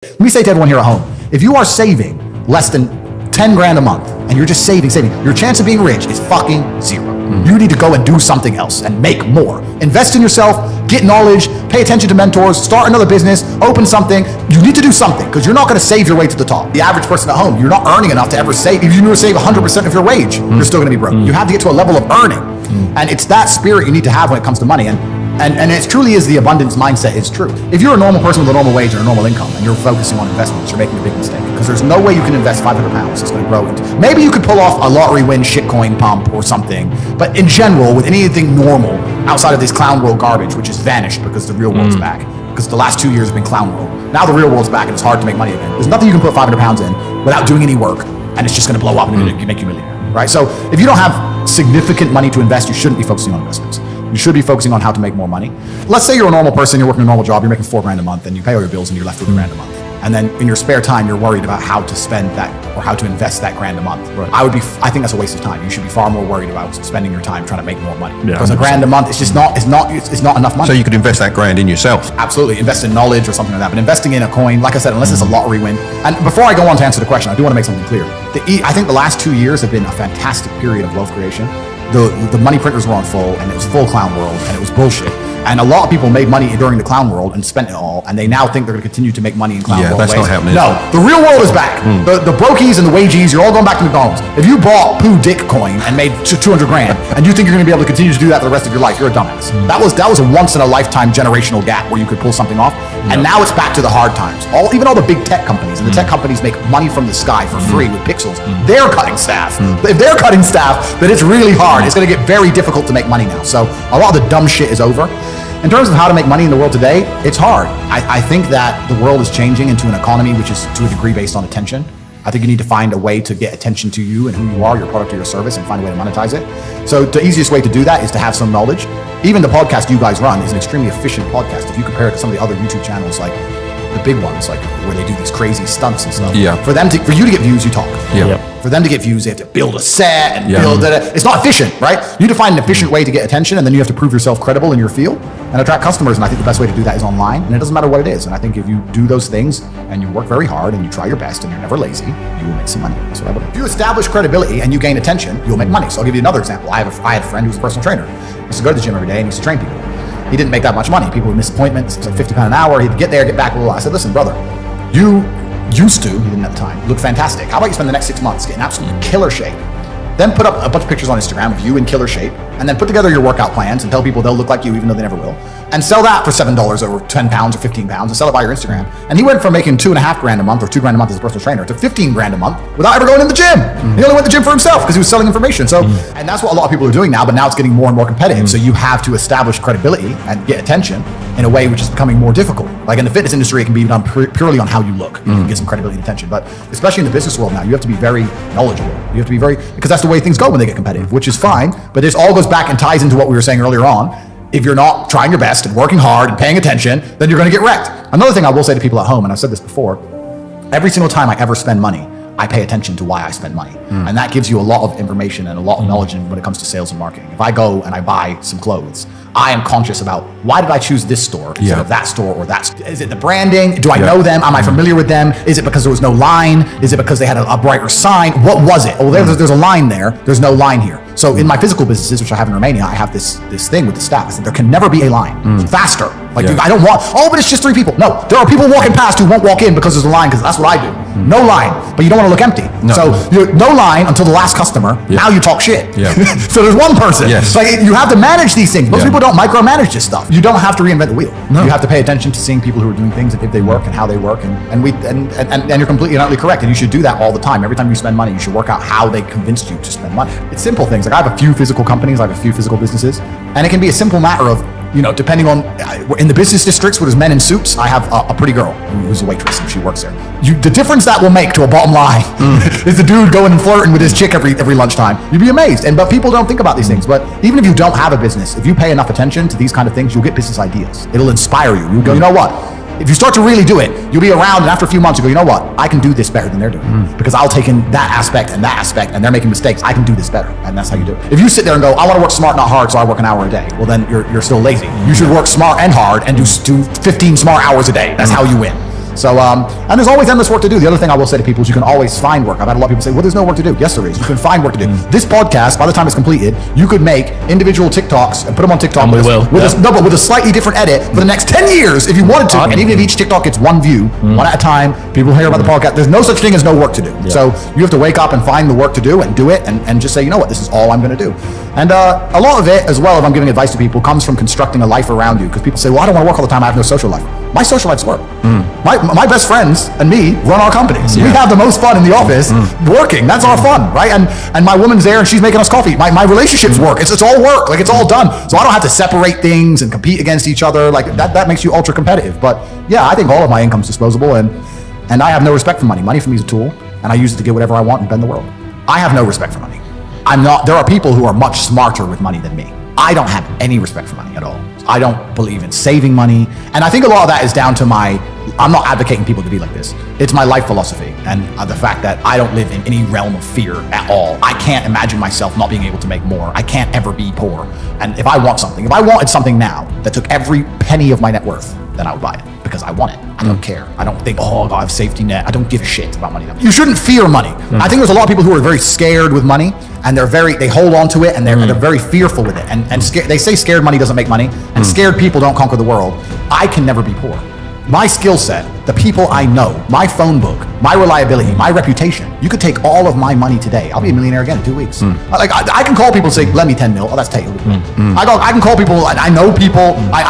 Let me say to everyone here at home, if you are saving less than 10 grand a month and you're just saving, your chance of being rich is fucking zero. You need to go and do something else and make more. Invest in yourself, get knowledge, pay attention to mentors, start another business, open something. You need to do something because you're not going to save your way to the top. The average person at home, you're not earning enough to ever save. If you were to save 100% of your wage, you're still going to be broke. You have to get to a level of earning. And it's that spirit you need to have when it comes to money. And it truly is the abundance mindset is true. If you're a normal person with a normal wage or a normal income and you're focusing on investments, you're making a big mistake because there's no way you can invest 500 pounds. It's going to grow into. Maybe you could pull off a lottery win shitcoin pump or something, but in general, with anything normal outside of this clown world garbage, which has vanished because the real world's back, because the last 2 years have been clown world. Now the real world's back and it's hard to make money again. There's nothing you can put 500 pounds in without doing any work, and it's just going to blow up and make you a millionaire, right? So if you don't have significant money to invest, you shouldn't be focusing on investments. You should be focusing on how to make more money. Let's say you're a normal person, you're working a normal job, you're making $4 grand a month, and you pay all your bills and you're left with $1 grand a month. And then in your spare time, you're worried about how to spend that or how to invest that grand a month. Right. I think that's a waste of time. You should be far more worried about spending your time trying to make more money. Yeah, because 100%. $1 grand a month, it's not enough money. So you could invest that grand in yourself. Absolutely, invest in knowledge or something like that. But investing in a coin, like I said, unless it's a lottery win. And before I go on to answer the question, I do want to make something clear. I think the last 2 years have been a fantastic period of wealth creation. The money printers were on full, and it was full clown world, and it was bullshit. And a lot of people made money during the clown world and spent it all, and they now think they're going to continue to make money in clown world that's ways. not happening. No, the real world is back. The brokies and the wagies, you're all going back to McDonald's. If you bought poo dick coin and made 200 grand, and you think you're going to be able to continue to do that for the rest of your life, you're a dumbass. That was a once in a lifetime generational gap where you could pull something off, and now it's back to the hard times. Even all the big tech companies, and the tech companies make money from the sky for free with pixels. They're cutting staff. If they're cutting staff, then it's really hard. It's going to get very difficult to make money now. So a lot of the dumb shit is over. In terms of how to make money in the world today, it's hard. I think that the world is changing into an economy which is to a degree based on attention. I think you need to find a way to get attention to you and who you are, your product or your service, and find a way to monetize it. So the easiest way to do that is to have some knowledge. Even the podcast you guys run is an extremely efficient podcast. If you compare it to some of the other YouTube channels, like the big ones, like where they do these crazy stunts and stuff. Yeah. For you to get views, you talk. Yeah. Yep. For them to get views, they have to build a set and build it. It's not efficient, right? You need to find an efficient way to get attention, and then you have to prove yourself credible in your field and attract customers. And I think the best way to do that is online, and it doesn't matter what it is. And I think if you do those things and you work very hard and you try your best and you're never lazy, you will make some money. That's what I believe. If you establish credibility and you gain attention, you'll make money. So I'll give you another example. I had a friend who was a personal trainer. He used to go to the gym every day and he used to train people. He didn't make that much money. People would miss appointments. It was like £50 an hour. He'd get there, get back. I said, listen, brother, you used to, he didn't at the time, look fantastic. How about you spend the next 6 months getting absolute killer shape? Then put up a bunch of pictures on Instagram of you in killer shape, and then put together your workout plans and tell people they'll look like you even though they never will. And sell that for $7 or 10 pounds or 15 pounds and sell it by your Instagram. And he went from making $2.5 grand a month or $2 grand a month as a personal trainer to 15 grand a month without ever going in the gym. He only went to the gym for himself because he was selling information. So, and that's what a lot of people are doing now, but now it's getting more and more competitive. So you have to establish credibility and get attention in a way which is becoming more difficult. Like in the fitness industry, it can be done purely on how you look. You can get some credibility and attention. But especially in the business world now, you have to be very knowledgeable. You have to be because that's the way things go when they get competitive, which is fine. But this all goes back and ties into what we were saying earlier on. If you're not trying your best and working hard and paying attention, then you're going to get wrecked. Another thing I will say to people at home, and I've said this before, every single time I ever spend money, I pay attention to why I spend money. And that gives you a lot of information and a lot of knowledge when it comes to sales and marketing. If I go and I buy some clothes, I am conscious about why did I choose this store instead of that store or that store? Is it the branding? Do I know them? Am I familiar with them? Is it because there was no line? Is it because they had a brighter sign? What was it? Oh, there's a line there. There's no line here. So in my physical businesses, which I have in Romania, I have this thing with the staff. I said there can never be a line. Faster. Like I don't want, but it's just 3 people. No, there are people walking past who won't walk in because there's a line, because that's what I do. No line, but you don't want to look empty. No. So no line until the last customer. Now you talk shit. So there's one person. Yes. Like you have to manage these things. Most people don't micromanage this stuff. You don't have to reinvent the wheel. No. You have to pay attention to seeing people who are doing things and if they work and how they work. And you're completely and utterly correct. And you should do that all the time. Every time you spend money, you should work out how they convinced you to spend money. It's simple things. Like I have a few physical companies, I have a few physical businesses, and it can be a simple matter of, depending on, in the business districts where there's men in suits, I have a pretty girl who's a waitress and she works there. The difference that will make to a bottom line is the dude going and flirting with his chick every lunchtime. You'd be amazed. But people don't think about these things. But even if you don't have a business, if you pay enough attention to these kind of things, you'll get business ideas. It'll inspire you. You'll go, you know what? If you start to really do it, you'll be around, and after a few months, you go, you know what? I can do this better than they're doing. Because I'll take in that aspect, and they're making mistakes. I can do this better, and that's how you do it. If you sit there and go, I want to work smart, not hard, so I work an hour a day, well, then you're still lazy. You should work smart and hard and do 15 smart hours a day. That's how you win. So, and there's always endless work to do. The other thing I will say to people is you can always find work. I've had a lot of people say, well, there's no work to do. Yes, there is. You can find work to do. This podcast, by the time it's completed, you could make individual TikToks and put them on TikTok. And we will. But with a slightly different edit for the next 10 years if you wanted to. And even if each TikTok gets one view, one at a time, people hear about the podcast. There's no such thing as no work to do. Yeah. So you have to wake up and find the work to do it and just say, you know what, this is all I'm going to do. And a lot of it as well, if I'm giving advice to people, comes from constructing a life around you. Because people say, well, I don't want to work all the time. I have no social life. My social life's work. My best friends and me run our companies. We have the most fun in the office working. That's our fun, right? And my woman's there and she's making us coffee. My relationships work. It's all work. Like, it's all done. So I don't have to separate things and compete against each other. Like, that makes you ultra competitive. But yeah, I think all of my income's disposable, and I have no respect for money. Money for me is a tool, and I use it to get whatever I want and bend the world. I have no respect for money. There are people who are much smarter with money than me. I don't have any respect for money at all. I don't believe in saving money. And I think a lot of that is down to I'm not advocating people to be like this. It's my life philosophy and the fact that I don't live in any realm of fear at all. I can't imagine myself not being able to make more. I can't ever be poor. And if I wanted something now that took every penny of my net worth, then I would buy it because I want it. I don't care. I don't think, oh, I have a safety net. I don't give a shit about money. You shouldn't fear money. I think there's a lot of people who are very scared with money, and they hold on to it, and they're very fearful with it. And they say scared money doesn't make money, and scared people don't conquer the world. I can never be poor. My skill set, the people I know, my phone book, my reliability, my reputation. You could take all of my money today. I'll be a millionaire again in 2 weeks. I can call people and say, lend me 10 mil. Oh, that's Tate. I can call people. I know people. I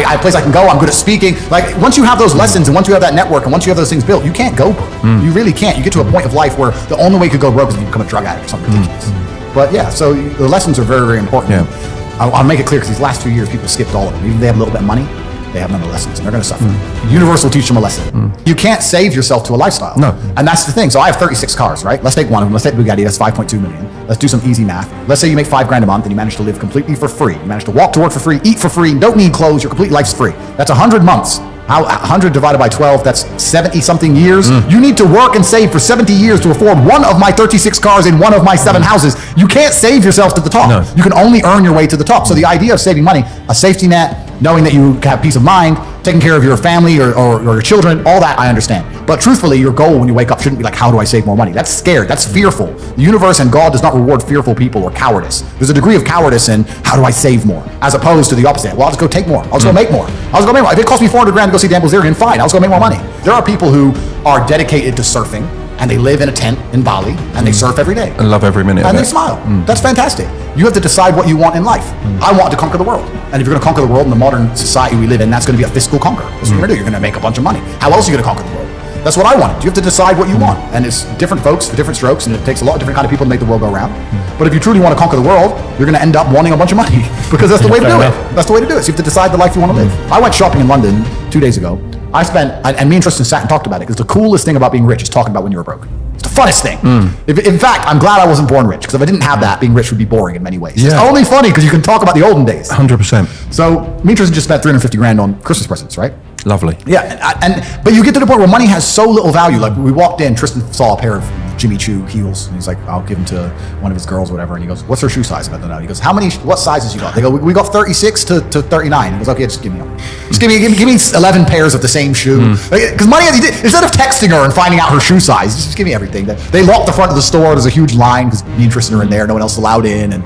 have a place I can go. I'm good at speaking. Like, once you have those lessons and once you have that network and once you have those things built, you can't go broke. You really can't. You get to a point of life where the only way you could go broke is if you become a drug addict or something ridiculous. But yeah, so the lessons are very, very important. Yeah. I'll make it clear because these last 2 years, people skipped all of them. Even if they have a little bit of money, they have none of the lessons, and they're going to suffer. The universe will teach them a lesson. You can't save yourself to a lifestyle. No. And that's the thing. So I have 36 cars, right? Let's take one of them. Let's take the Bugatti. That's 5.2 million. Let's do some easy math. Let's say you make $5,000 a month and you manage to live completely for free. You manage to walk to work for free, eat for free, don't need clothes. Your complete life's free. That's 100 months. 100 divided by 12, that's 70 something years. You need to work and save for 70 years to afford one of my 36 cars in one of my 7 houses. You can't save yourself to the top. No. You can only earn your way to the top. So the idea of saving money, a safety net, knowing that you have peace of mind, taking care of your family or your children, all that I understand. But truthfully, your goal when you wake up shouldn't be like, how do I save more money? That's scared. That's fearful. The universe and God does not reward fearful people or cowardice. There's a degree of cowardice in how do I save more, as opposed to the opposite. Well, I'll just go take more. I'll just go make more. I'll just go make more. If it costs me $400,000 to go see Dan Bilzerian, fine. I'll just go make more money. There are people who are dedicated to surfing, and they live in a tent in Bali, and they surf every day. And love every minute of it. And they smile. That's fantastic. You have to decide what you want in life. I want to conquer the world. And if you're going to conquer the world in the modern society we live in, that's going to be a fiscal conquer. That's what you're going to do. You're going to make a bunch of money. How else are you going to conquer the world? That's what I wanted. You have to decide what you want. And it's different folks for different strokes, and it takes a lot of different kind of people to make the world go round. But if you truly want to conquer the world, you're going to end up wanting a bunch of money because that's the way to do it. That's the way to do it. So you have to decide the life you want to live. I went shopping in London 2 days ago. I spent, and me and Tristan sat and talked about it, because the coolest thing about being rich is talking about when you were broke. It's the funnest thing. In fact, I'm glad I wasn't born rich, because if I didn't have that, being rich would be boring in many ways. Yeah. It's only funny because you can talk about the olden days. 100%. So me and Tristan just spent $350,000 on Christmas presents, right? Lovely. Yeah, but you get to the point where money has so little value. Like, we walked in, Tristan saw a pair of Jimmy Choo heels, and he's like, I'll give them to one of his girls or whatever, and he goes, what's her shoe size? I don't know. He goes, what sizes you got? They go, we got 36 to 39. He goes, okay, just give me them. Just give me 11 pairs of the same shoe. Because money, instead of texting her and finding out her shoe size, just give me everything. They lock the front of the store. There's a huge line because me and Tristan are in there. No one else allowed in. And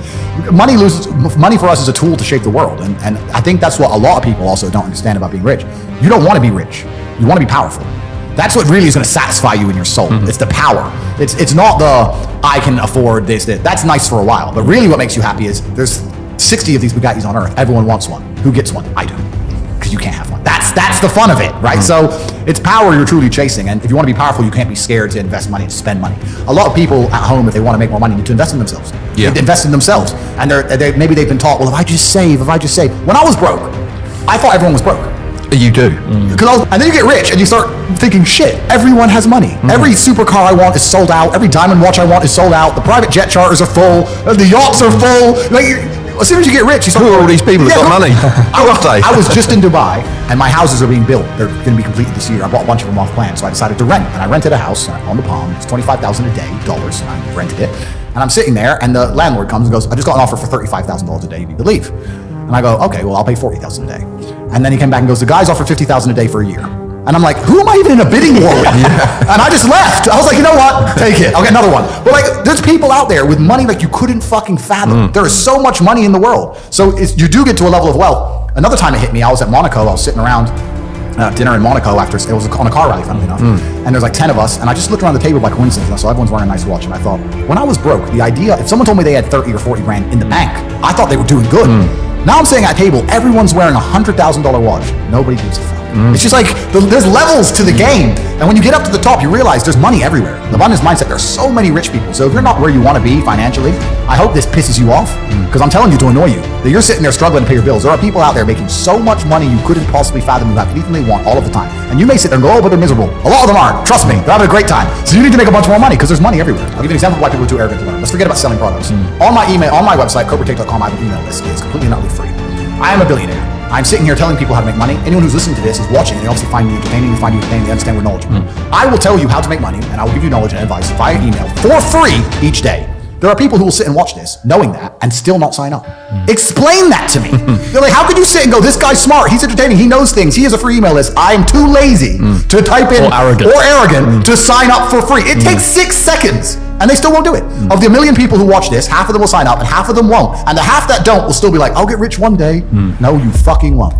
money for us is a tool to shape the world. And I think that's what a lot of people also don't understand about being rich. You don't want to be rich. You want to be powerful. That's what really is going to satisfy you in your soul. It's the power. It's not the, I can afford this. That's nice for a while. But really what makes you happy is there's 60 of these Bugattis on earth. Everyone wants one. Who gets one? I do. Because you can't have one. That's the fun of it, right? So it's power you're truly chasing. And if you want to be powerful, you can't be scared to invest money, to spend money. A lot of people at home, if they want to make more money, need to invest in themselves. Yeah. They invest in themselves. And maybe they've been taught, well, if I just save. When I was broke, I thought everyone was broke. You do. And then you get rich and you start thinking, shit, everyone has money. Every supercar I want is sold out. Every diamond watch I want is sold out. The private jet charters are full. The yachts are full. As soon as you get rich, you start, who are all these people who've got money? I was just in Dubai, and my houses are being built. They're going to be completed this year. I bought a bunch of them off plan, so I decided to rent. And I rented a house on the Palm. It's $25,000 a day, dollars, and I rented it. And I'm sitting there, and the landlord comes and goes, I just got an offer for $35,000 a day. You need to leave. And I go, okay, well, I'll pay $40,000 a day. And then he came back and goes, the guys offer $50,000 a day for a year. And I'm like, who am I even in a bidding war with? And I just left. I was like, you know what? Take it. I'll get another one. But like, there's people out there with money like you couldn't fucking fathom. There is so much money in the world. So you do get to a level of wealth. Another time it hit me, I was at Monaco. I was sitting around dinner in Monaco after, it was on a car rally, funnily enough. And there's like 10 of us, and I just looked around the table by coincidence, and I saw everyone's wearing a nice watch, and I thought, when I was broke, the idea, if someone told me they had 30 or 40 grand in the bank, I thought they were doing good. Now I'm sitting at a table, everyone's wearing a $100,000 watch. Nobody gives a fuck. It's just like, there's levels to the game. And when you get up to the top, you realize there's money everywhere. The abundance mindset, there's so many rich people. So if you're not where you want to be financially, I hope this pisses you off, because I'm telling you to annoy you, that you're sitting there struggling to pay your bills. There are people out there making so much money you couldn't possibly fathom who have anything they want all of the time. And you may sit there and go, oh, but they're miserable. A lot of them aren't. Trust me, they're having a great time. So you need to make a bunch more money, because there's money everywhere. I'll give you an example of why people are too arrogant to learn. Let's forget about selling products. On my email, on my website, CobraTake.com, I have an email list. It's completely and utterly free. I am a billionaire. I'm sitting here telling people how to make money. Anyone who's listening to this is watching, and they obviously find me entertaining, they find you entertaining, they understand we're knowledgeable. I will tell you how to make money, and I will give you knowledge and advice via email for free each day. There are people who will sit and watch this, knowing that, and still not sign up. Explain that to me. They're like, how could you sit and go, this guy's smart, he's entertaining, he knows things, he has a free email list. I am too lazy to type in, or arrogant to sign up for free. It takes 6 seconds. And they still won't do it. Of the 1 million people who watch this, half of them will sign up and half of them won't. And the half that don't will still be like, I'll get rich one day. No, you fucking won't.